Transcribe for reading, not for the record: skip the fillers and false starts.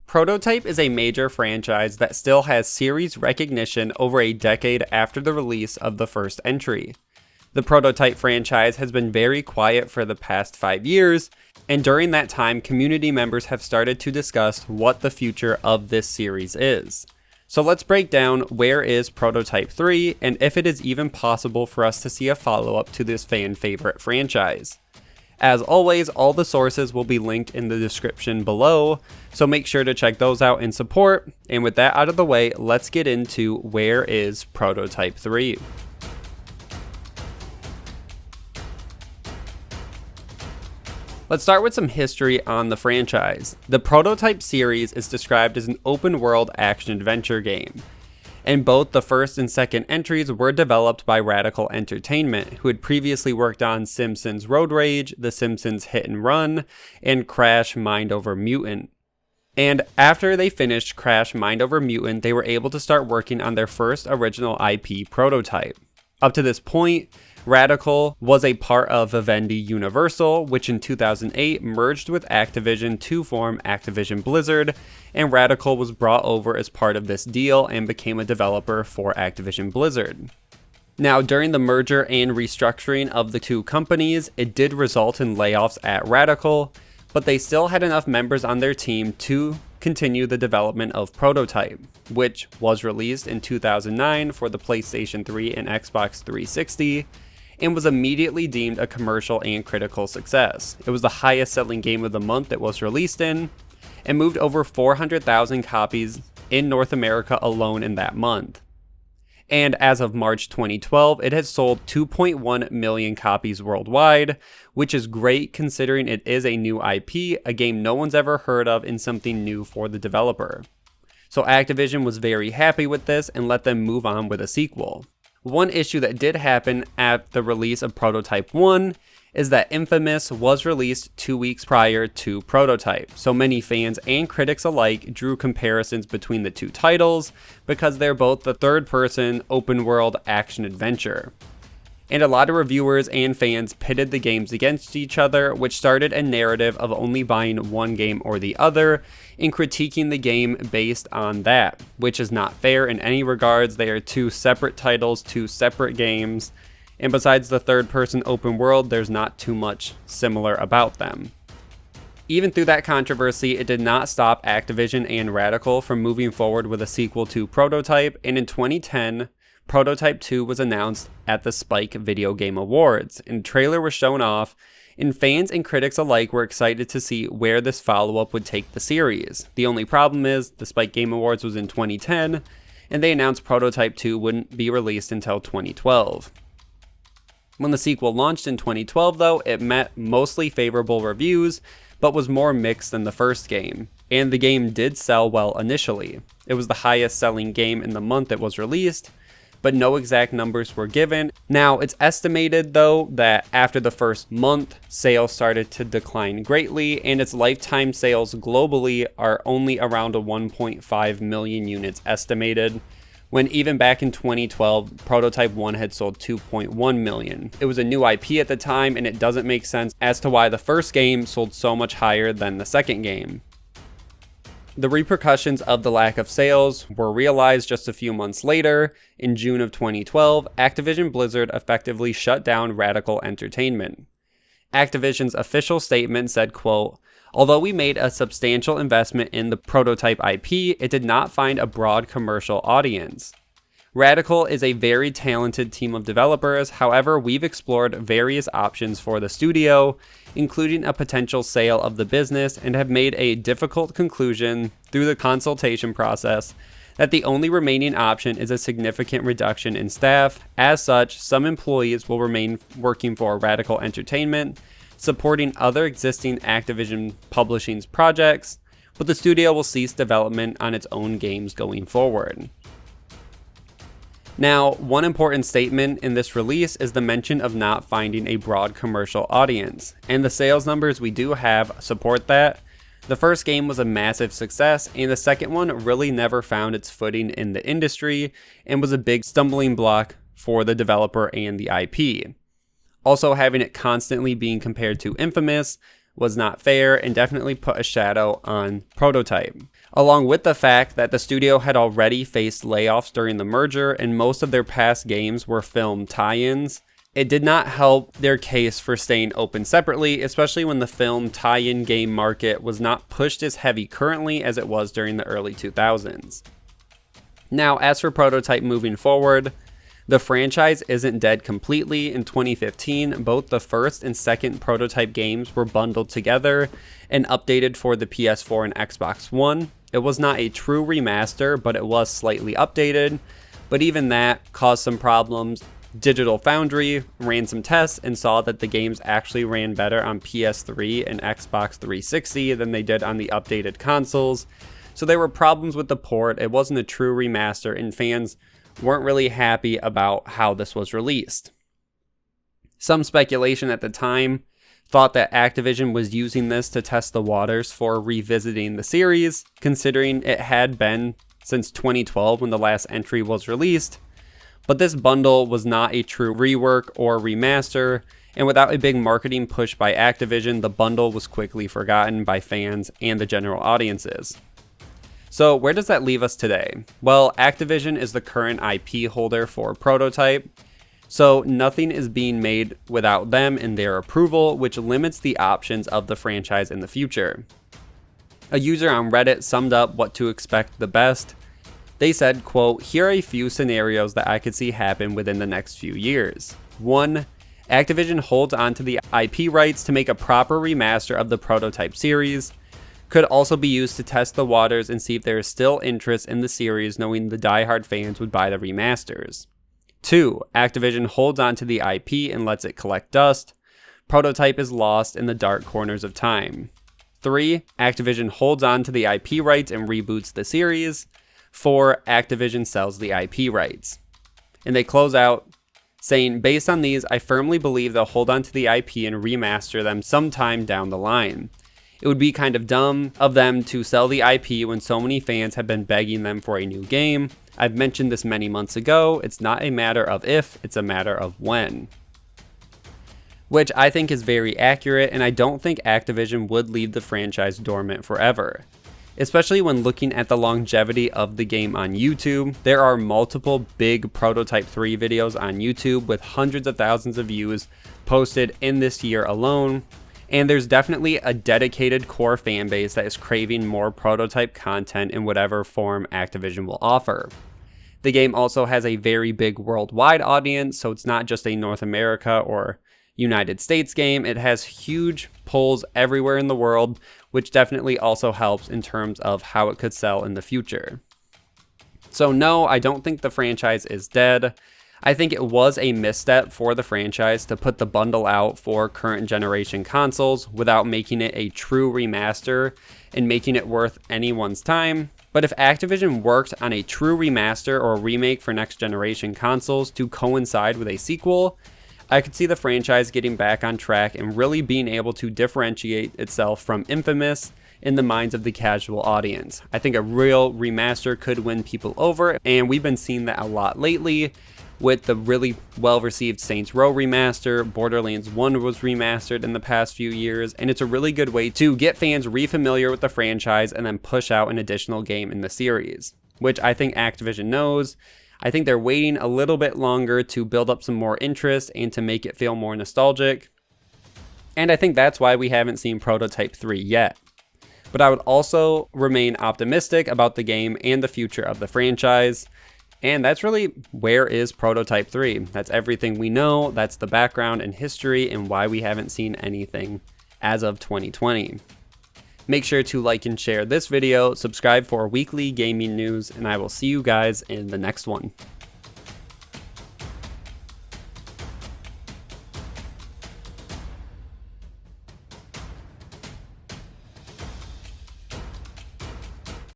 Prototype is a major franchise that still has series recognition over a decade after the release of the first entry. The Prototype franchise has been very quiet for the past 5 years, and during that time, community members have started to discuss what the future of this series is. So let's break down where is Prototype 3 and if it is even possible for us to see a follow-up to this fan favorite franchise. As always, all the sources will be linked in the description below, so make sure to check those out and support. And with that out of the way, let's get into where is Prototype 3. Let's start with some history on the franchise. The Prototype series is described as an open-world action-adventure game, and both the first and second entries were developed by Radical Entertainment, who had previously worked on Simpsons Road Rage, The Simpsons Hit and Run, and Crash Mind Over Mutant. And after they finished Crash Mind Over Mutant, they were able to start working on their first original IP, Prototype. Up to this point, Radical was a part of Vivendi Universal, which in 2008 merged with Activision to form Activision Blizzard, and Radical was brought over as part of this deal and became a developer for Activision Blizzard. Now, during the merger and restructuring of the two companies, it did result in layoffs at Radical, but they still had enough members on their team to continue the development of Prototype, which was released in 2009 for the PlayStation 3 and Xbox 360, and was immediately deemed a commercial and critical success. It was the highest selling game of the month it was released in, and moved over 400,000 copies in North America alone in that month. And as of March 2012, it has sold 2.1 million copies worldwide, which is great considering it is a new IP, a game no one's ever heard of, and something new for the developer. So Activision was very happy with this and let them move on with a sequel. One issue that did happen at the release of Prototype 1 is that Infamous was released 2 weeks prior to Prototype, so many fans and critics alike drew comparisons between the two titles because they're both the third-person, open-world action-adventure. And a lot of reviewers and fans pitted the games against each other, which started a narrative of only buying one game or the other, and critiquing the game based on that, which is not fair in any regards. They are two separate titles, two separate games, and besides the third-person open world, there's not too much similar about them. Even through that controversy, it did not stop Activision and Radical from moving forward with a sequel to Prototype, and in 2010, Prototype 2 was announced at the Spike Video Game Awards, and a trailer was shown off, and fans and critics alike were excited to see where this follow-up would take the series. The only problem is, the Spike Game Awards was in 2010, and they announced Prototype 2 wouldn't be released until 2012. When the sequel launched in 2012 though, it met mostly favorable reviews, but was more mixed than the first game, and the game did sell well initially. It was the highest selling game in the month it was released, but no exact numbers were given. Now, it's estimated though that after the first month, sales started to decline greatly, and its lifetime sales globally are only around 1.5 million units estimated, when even back in 2012, Prototype 1 had sold 2.1 million. It was a new IP at the time, and it doesn't make sense as to why the first game sold so much higher than the second game. The repercussions of the lack of sales were realized just a few months later. In June of 2012, Activision Blizzard effectively shut down Radical Entertainment. Activision's official statement said, quote, "Although we made a substantial investment in the Prototype IP, it did not find a broad commercial audience. Radical is a very talented team of developers. However, we've explored various options for the studio, including a potential sale of the business, and have made a difficult conclusion through the consultation process that the only remaining option is a significant reduction in staff. As such, some employees will remain working for Radical Entertainment, supporting other existing Activision Publishing's projects, but the studio will cease development on its own games going forward." Now, one important statement in this release is the mention of not finding a broad commercial audience, and the sales numbers we do have support that. The first game was a massive success, and the second one really never found its footing in the industry and was a big stumbling block for the developer and the IP. Also, having it constantly being compared to Infamous was not fair and definitely put a shadow on Prototype. along with the fact that the studio had already faced layoffs during the merger and most of their past games were film tie-ins. It did not help their case for staying open separately, especially when the film tie-in game market was not pushed as heavy currently as it was during the early 2000s. Now, as for Prototype moving forward, the franchise isn't dead completely. In 2015, both the first and second Prototype games were bundled together and updated for the PS4 and Xbox One. It was not a true remaster, but it was slightly updated, but even that caused some problems. Digital Foundry ran some tests and saw that the games actually ran better on PS3 and Xbox 360 than they did on the updated consoles. So there were problems with the port. It wasn't a true remaster, and fans weren't really happy about how this was released. Some speculation at the time thought that Activision was using this to test the waters for revisiting the series, considering it had been since 2012 when the last entry was released. But this bundle was not a true rework or remaster, and without a big marketing push by Activision, the bundle was quickly forgotten by fans and the general audiences. So where does that leave us today? Well, Activision is the current IP holder for Prototype, so nothing is being made without them and their approval, which limits the options of the franchise in the future. A user on Reddit summed up what to expect the best. They said, quote, "Here are a few scenarios that I could see happen within the next few years. 1. Activision holds onto the IP rights to make a proper remaster of the Prototype series. Could also be used to test the waters and see if there is still interest in the series, knowing the diehard fans would buy the remasters. 2. Activision holds onto the IP and lets it collect dust. Prototype is lost in the dark corners of time. 3. Activision holds on to the IP rights and reboots the series. 4. Activision sells the IP rights." And they close out saying, "Based on these, I firmly believe they'll hold on to the IP and remaster them sometime down the line. It would be kind of dumb of them to sell the IP when so many fans have been begging them for a new game. I've mentioned this many months ago. It's not a matter of if, it's a matter of when." Which I think is very accurate, and I don't think Activision would leave the franchise dormant forever. Especially when looking at the longevity of the game on YouTube. There are multiple big Prototype 3 videos on YouTube with hundreds of thousands of views posted in this year alone. And there's definitely a dedicated core fan base that is craving more Prototype content in whatever form Activision will offer. The game also has a very big worldwide audience, so it's not just a North America or United States game. It has huge pulls everywhere in the world, which definitely also helps in terms of how it could sell in the future. So no, I don't think the franchise is dead. I think it was a misstep for the franchise to put the bundle out for current generation consoles without making it a true remaster and making it worth anyone's time. But if Activision worked on a true remaster or remake for next generation consoles to coincide with a sequel, I could see the franchise getting back on track and really being able to differentiate itself from Infamous in the minds of the casual audience. I think a real remaster could win people over, and we've been seeing that a lot lately with the really well-received Saints Row remaster. Borderlands 1 was remastered in the past few years, and it's a really good way to get fans re-familiar with the franchise and then push out an additional game in the series, which I think Activision knows. I think they're waiting a little bit longer to build up some more interest and to make it feel more nostalgic. And I think that's why we haven't seen Prototype 3 yet. But I would also remain optimistic about the game and the future of the franchise. And that's really where is Prototype 3. That's everything we know. That's the background and history and why we haven't seen anything as of 2020. Make sure to like and share this video, subscribe for weekly gaming news, and I will see you guys in the next one.